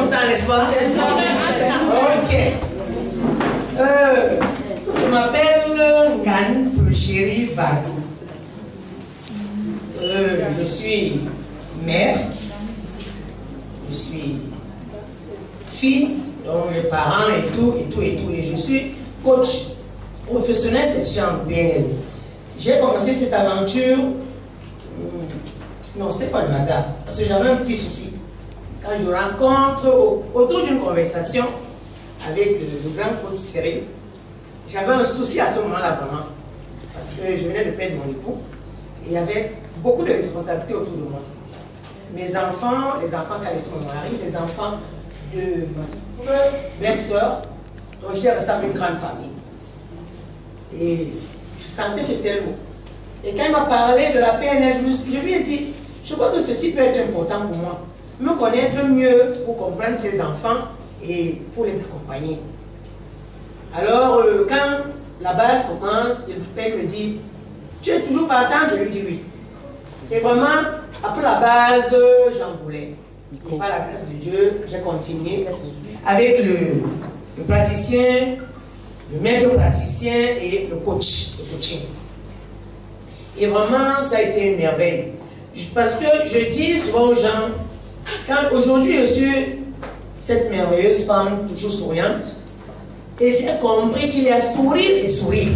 comme ça, n'est-ce pas? Ok. Je m'appelle Ngan Pulchéri Baz. Je suis mère. Je suis fille, donc mes parents et tout. Et je suis coach professionnel section PNL. J'ai commencé cette aventure. Non, ce n'était pas le hasard. Parce que j'avais un petit souci. Quand je rencontre autour d'une conversation avec le grand coach Cyril, j'avais un souci à ce moment-là vraiment. Parce que je venais de perdre mon époux. Et il y avait beaucoup de responsabilités autour de moi. Mes enfants, les enfants qu'a laissé mon mari, les enfants de ma belle-sœur, donc j'étais resté avec une grande famille. Et je sentais que c'était le mot. Et quand il m'a parlé de la PNL, je lui ai dit, je crois que ceci peut être important pour moi. Me connaître mieux pour comprendre ses enfants et pour les accompagner. Alors, quand la base commence, il m'appelle, me dit, tu es toujours partant? Je lui dis oui. Et vraiment, après la base, j'en voulais. Et par la grâce de Dieu, j'ai continué avec le praticien, le maître praticien et le coach, le coaching. Et vraiment, ça a été une merveille. Parce que je dis souvent aux gens, quand aujourd'hui je suis cette merveilleuse femme toujours souriante, et j'ai compris qu'il y a sourire et sourire.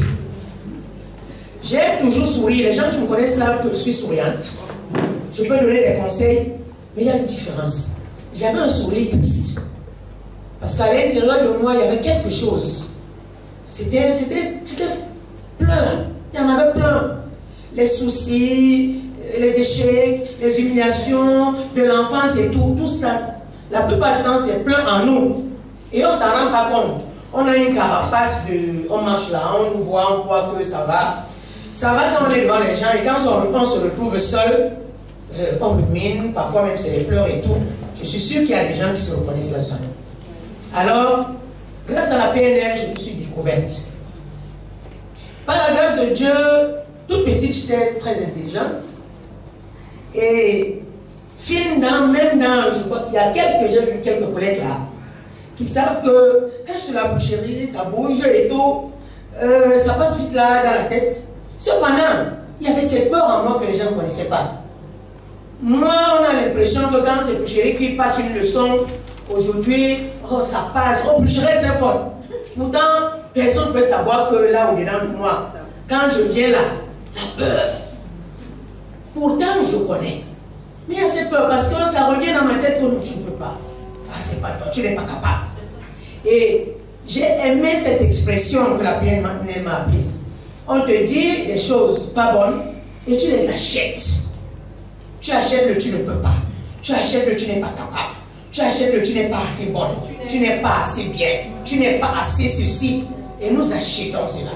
J'ai toujours souri. Les gens qui me connaissent savent que je suis souriante. Je peux donner des conseils, mais il y a une différence. J'avais un sourire triste. Parce qu'à l'intérieur de moi, il y avait quelque chose. C'était plein. Il y en avait plein. Les soucis, les échecs, les humiliations de l'enfance et tout ça, la plupart du temps, c'est plein en nous. Et on ne s'en rend pas compte. On a une carapace on marche là, on nous voit, on croit que ça va. Ça va quand on est devant les gens et quand on se retrouve seul, on rumine, parfois même c'est les pleurs et tout. Je suis sûr qu'il y a des gens qui se reconnaissent là-dedans. Alors, grâce à la PNL, je me suis découverte. Par la grâce de Dieu, toute petite, j'étais très intelligente. Et fine même dans, je crois qu'il y a j'ai vu quelques collègues là, qui savent que quand je suis la boucherie, ça bouge et tout, ça passe vite là dans la tête. Cependant, il y avait cette peur en moi que les gens ne connaissaient pas. Moi, on a l'impression que quand c'est boucherie qui passe une leçon, aujourd'hui, oh, ça passe, oh, boucherie très fort. Pourtant, personne ne peut savoir que là, au-dedans de moi, quand je viens là, la peur. Pourtant, je connais. Mais il y a cette peur parce que ça revient dans ma tête que tu ne peux pas. Ah, c'est pas toi, tu n'es pas capable. Et j'ai aimé cette expression que la PNL m'a apprise. On te dit des choses pas bonnes et tu les achètes. Tu achètes le tu ne peux pas. Tu achètes le tu n'es pas capable. Tu achètes le tu n'es pas assez bonne. Tu n'es pas assez bien. Tu n'es pas assez ceci. Et nous achetons cela.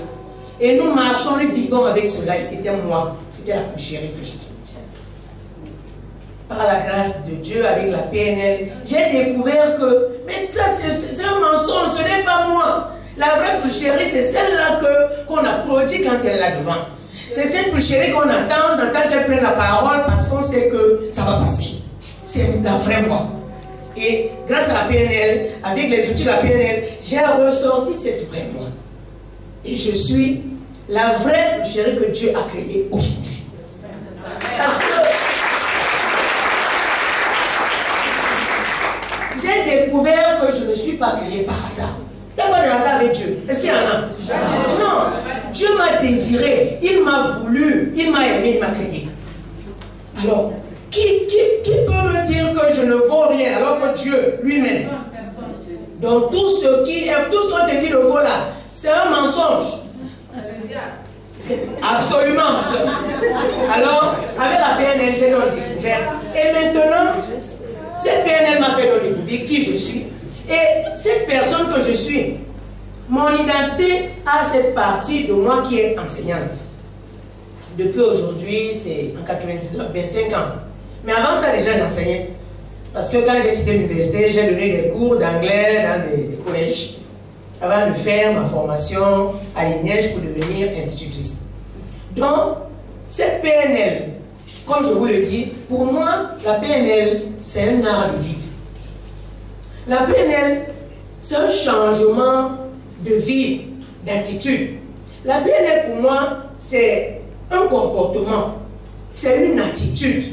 Et nous marchons, nous vivons avec cela. Et c'était moi. C'était la plus chérie que j'étais. Par la grâce de Dieu, avec la PNL, j'ai découvert que, mais ça c'est un mensonge, ce n'est pas moi. La vraie plus chérie, c'est celle-là qu'on applaudit quand elle est là devant. C'est cette plus chérie qu'on attend, on attend qu'elle prenne la parole parce qu'on sait que ça va passer. C'est la vraie moi. Et grâce à la PNL, avec les outils de la PNL, j'ai ressorti cette vraie moi. Et je suis la vraie plus chérie que Dieu a créée aujourd'hui. Parce que j'ai découvert que je ne suis pas créée par hasard. Il n'y a pas de hasard avec Dieu. Est-ce qu'il y en a? Non. Dieu m'a désiré, il m'a voulu, il m'a aimé, il m'a créé. Alors, qui peut me dire que je ne vaux rien alors que Dieu lui-même? Donc tout ce qu'on te dit de faux là, c'est un mensonge. Absolument, ma soeur. Alors, avec la PNL, j'ai donc découvert. Et maintenant, cette PNL m'a fait donc découvrir qui je suis. Et cette personne que je suis, mon identité a cette partie de moi qui est enseignante. Depuis aujourd'hui, c'est en 99, 25 ans. Mais avant ça, déjà, j'enseignais. Parce que quand j'ai quitté l'université, j'ai donné des cours d'anglais dans des collèges avant de faire ma formation à Liège pour devenir institutrice. Donc, cette PNL, comme je vous le dis, pour moi, la PNL, c'est un art de vivre. La PNL, c'est un changement de vie, d'attitude. La PNL, pour moi, c'est un comportement, c'est une attitude.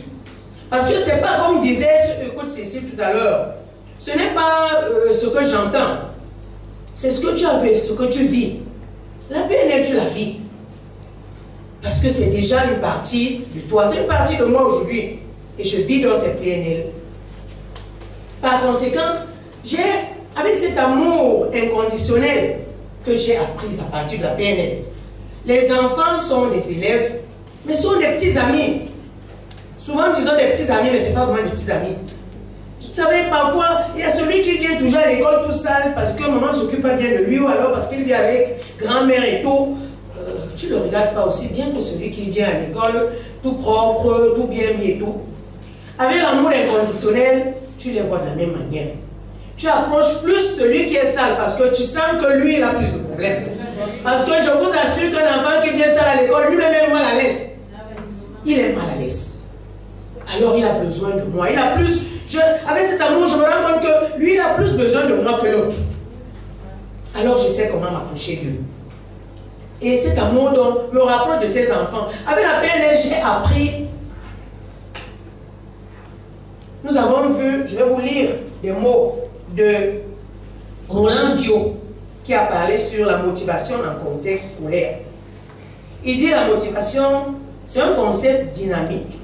Parce que c'est pas comme disait écoute Cécile tout à l'heure, ce n'est pas ce que j'entends, c'est ce que tu as vu, ce que tu vis. La PNL, tu la vis. Parce que c'est déjà une partie de toi, c'est une partie de moi aujourd'hui. Et je vis dans cette PNL. Par conséquent, j'ai, avec cet amour inconditionnel que j'ai appris à partir de la PNL, les enfants sont des élèves, mais sont des petits amis. Souvent, nous disons des petits amis, mais ce n'est pas vraiment des petits amis. Vous savez, parfois, il y a celui qui vient toujours à l'école tout sale parce que maman ne s'occupe pas bien de lui, ou alors parce qu'il vient avec grand-mère et tout. Tu ne le regardes pas aussi bien que celui qui vient à l'école tout propre, tout bien mis et tout. Avec l'amour inconditionnel, tu les vois de la même manière. Tu approches plus celui qui est sale parce que tu sens que lui, il a plus de problèmes. Parce que je vous assure qu'un enfant qui vient sale à l'école, lui-même est mal à l'aise. Il est mal à l'aise. Alors il a besoin de moi. Il a plus, avec cet amour, je me rends compte que lui, il a plus besoin de moi que l'autre. Alors je sais comment m'approcher d'eux. Et cet amour donc, me rapproche de ses enfants. Avec la PNL, j'ai appris. Nous avons vu, je vais vous lire des mots de Roland Viau, qui a parlé sur la motivation en contexte scolaire. Il dit la motivation, c'est un concept dynamique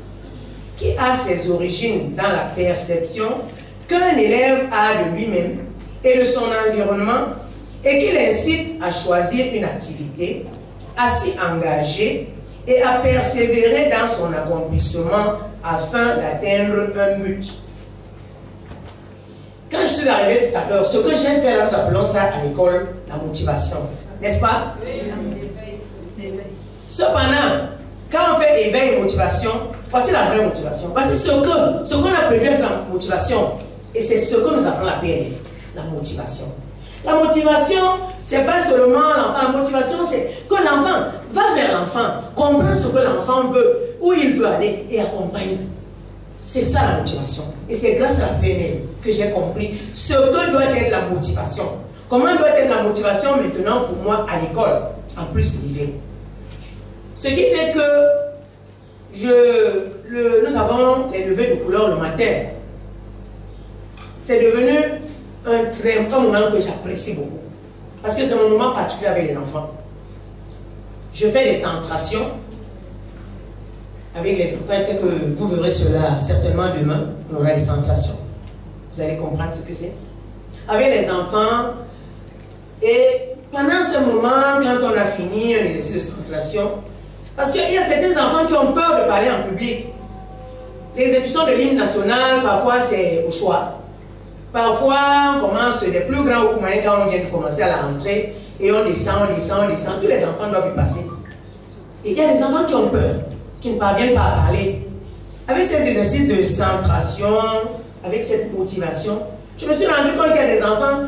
qui a ses origines dans la perception qu'un élève a de lui-même et de son environnement et qui l'incite à choisir une activité, à s'y engager et à persévérer dans son accomplissement afin d'atteindre un but. Quand je suis arrivé tout à l'heure, ce que j'ai fait là, nous appelons ça à l'école la motivation, n'est-ce pas? Cependant, quand on fait éveil et motivation, voici la vraie motivation. Voici ce qu'on a prévu avec la motivation. Et c'est ce que nous appelons la PNL, la motivation. La motivation, c'est pas seulement l'enfant. La motivation, c'est que l'enfant va vers l'enfant, comprend ce que l'enfant veut, où il veut aller et accompagne. C'est ça la motivation. Et c'est grâce à la PNL que j'ai compris ce que doit être la motivation. Comment doit être la motivation maintenant pour moi à l'école, en plus l'hiver. Ce qui fait que nous avons les levées de couleur le matin. C'est devenu un moment que j'apprécie beaucoup. Parce que c'est un moment particulier avec les enfants. Je fais des centrations avec les enfants. C'est que vous verrez cela certainement demain. On aura des centrations. Vous allez comprendre ce que c'est. Avec les enfants. Et pendant ce moment, quand on a fini un exercice de centration, parce qu'il y a certains enfants qui ont peur de parler en public. L'exécution de l'hymne national, parfois c'est au choix. Parfois, on commence des plus grands ou moyens quand on vient de commencer à la rentrée et on descend. Tous les enfants doivent y passer. Et il y a des enfants qui ont peur, qui ne parviennent pas à parler. Avec ces exercices de centration, avec cette motivation, je me suis rendu compte qu'il y a des enfants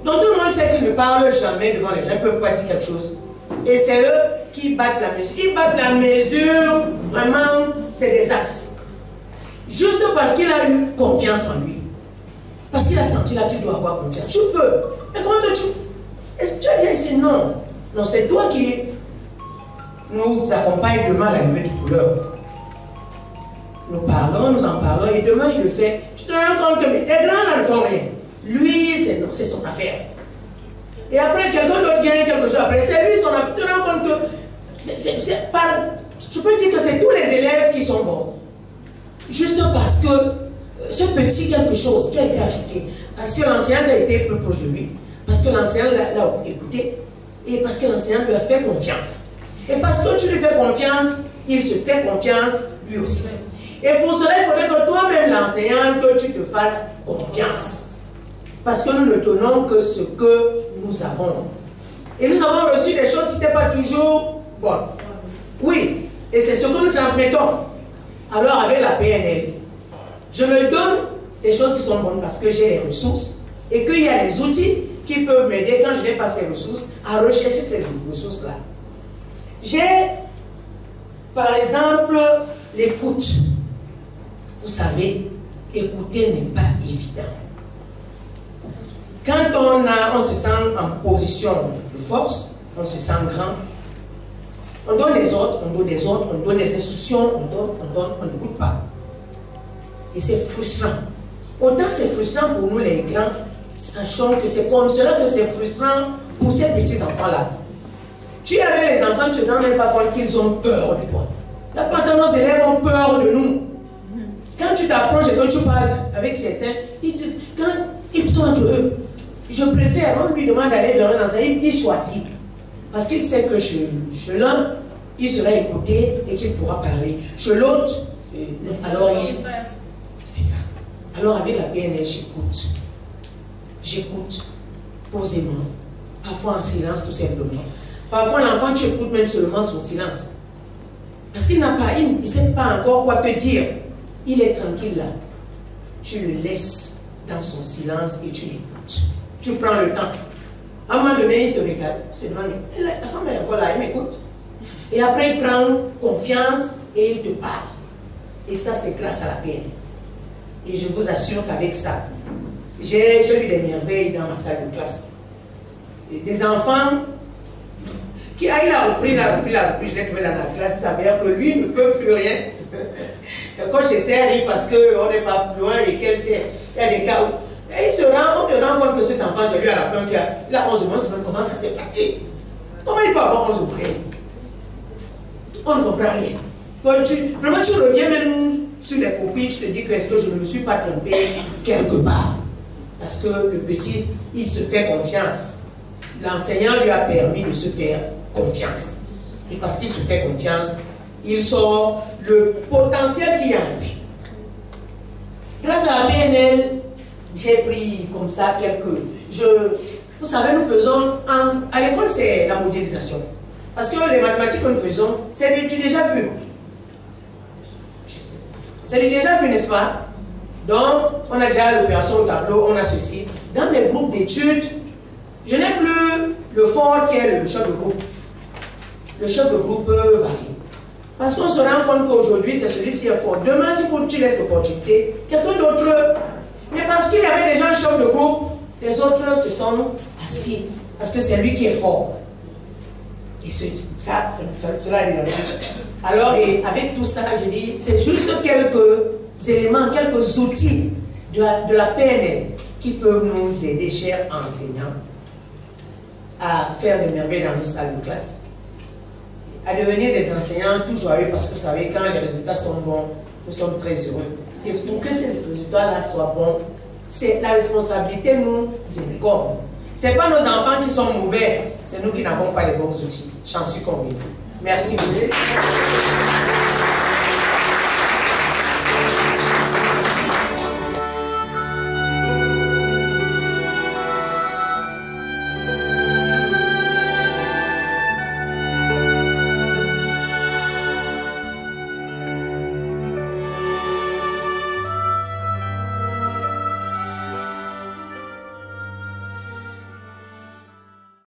dont tout le monde sait qu'ils ne parlent jamais devant les gens, ils ne peuvent pas dire quelque chose. Et c'est eux qui battent la mesure. Ils battent la mesure, vraiment, c'est des as. Juste parce qu'il a eu confiance en lui. Parce qu'il a senti là qu'il doit avoir confiance. Tu peux. Mais comment est-ce que tu as bien ici? Non. Non, c'est toi qui nous accompagne demain à la levée de couleur. Nous parlons, nous en parlons, et demain il le fait. Tu te rends compte que les grands là ne font rien. Lui, c'est son affaire. Et après, quelqu'un d'autre vient quelque chose après. C'est lui son affaire. Tu te rends compte que je peux dire que c'est tous les élèves qui sont bons. Juste parce que ce petit quelque chose qui a été ajouté, parce que l'enseignant a été plus proche de lui, parce que l'enseignant l'a écouté, et parce que l'enseignant lui a fait confiance. Et parce que tu lui fais confiance, il se fait confiance lui aussi. Et pour cela, il faudrait que toi-même, l'enseignant, que tu te fasses confiance. Parce que nous ne tenons que ce que nous avons. Et nous avons reçu des choses qui n'étaient pas toujours bonnes. Oui, et c'est ce que nous transmettons. Alors avec la PNL, je me donne des choses qui sont bonnes parce que j'ai les ressources et qu'il y a les outils qui peuvent m'aider quand je n'ai pas ces ressources à rechercher ces ressources-là. J'ai, par exemple, l'écoute. Vous savez, écouter n'est pas évident. Quand on se sent en position de force, on se sent grand, on donne les ordres, on donne des ordres, on donne des instructions, on n'écoute pas. Et c'est frustrant. Autant c'est frustrant pour nous les grands, sachant que c'est comme cela que c'est frustrant pour ces petits enfants-là. Tu es avec les enfants, tu ne te rends même pas compte qu'ils ont peur de toi. La plupart de nos élèves ont peur de nous. Quand tu t'approches et que tu parles avec certains, ils disent, quand ils sont entre eux, je préfère, on lui demande d'aller vers un enseignant, il choisit. Parce qu'il sait que chez l'un, il sera écouté et qu'il pourra parler. Chez l'autre, alors c'est ça. Alors avec la PNL, j'écoute. J'écoute posément, parfois en silence tout simplement. Parfois l'enfant, tu écoutes même seulement son silence. Parce qu'il n'a pas, il ne sait pas encore quoi te dire. Il est tranquille là. Tu le laisses dans son silence et tu l'écoutes. Tu prends le temps. À un moment donné, il te regarde. C'est demandé. La femme est encore là, elle m'écoute. Et après, il prend confiance et il te parle. Et ça, c'est grâce à la PNL. Et je vous assure qu'avec ça, j'ai vu des merveilles dans ma salle de classe. Des enfants qui, il a repris, je l'ai trouvé dans la classe, ça veut dire que lui ne peut plus rien. Le coach Esther rit parce qu'on n'est pas plus loin et qu'il y a des cas où et on te rend compte que cet enfant, c'est lui à la fin qui a 11 mois, comment ça s'est passé? Comment il peut avoir 11 mois? On ne comprend rien. Quand vraiment, tu reviens même sur les copies, tu te dis que est-ce que je ne me suis pas trompé quelque part? Parce que le petit, il se fait confiance. L'enseignant lui a permis de se faire confiance. Et parce qu'il se fait confiance, il sort le potentiel qu'il y a en lui. Grâce à la PNL, j'ai pris comme ça quelques... Vous savez, nous faisons... à l'école, c'est la modélisation. Parce que les mathématiques que nous faisons, c'est du déjà vu. C'est du déjà vu, n'est-ce pas? Donc, on a déjà l'opération au tableau, on a ceci. Dans mes groupes d'études, je n'ai plus le fort qui est le chef de groupe. Le chef de groupe peut varier. Parce qu'on se rend compte qu'aujourd'hui, c'est celui-ci qui est fort. Demain, si tu laisses l'opportunité, quelqu'un d'autre... Mais parce qu'il y avait déjà un chef de groupe, les autres se sont assis. Parce que c'est lui qui est fort. Et cela est déjà. Alors, et avec tout ça, je dis, c'est juste quelques éléments, quelques outils de la PNL qui peuvent nous aider, chers enseignants, à faire des merveilles dans nos salles de classe, à devenir des enseignants tout joyeux, parce que vous savez, quand les résultats sont bons, nous sommes très heureux. Et pour que ces résultats-là soient bons, c'est la responsabilité nous incombe. Ce n'est pas nos enfants qui sont mauvais, c'est nous qui n'avons pas les bons outils. J'en suis convaincu. Merci beaucoup.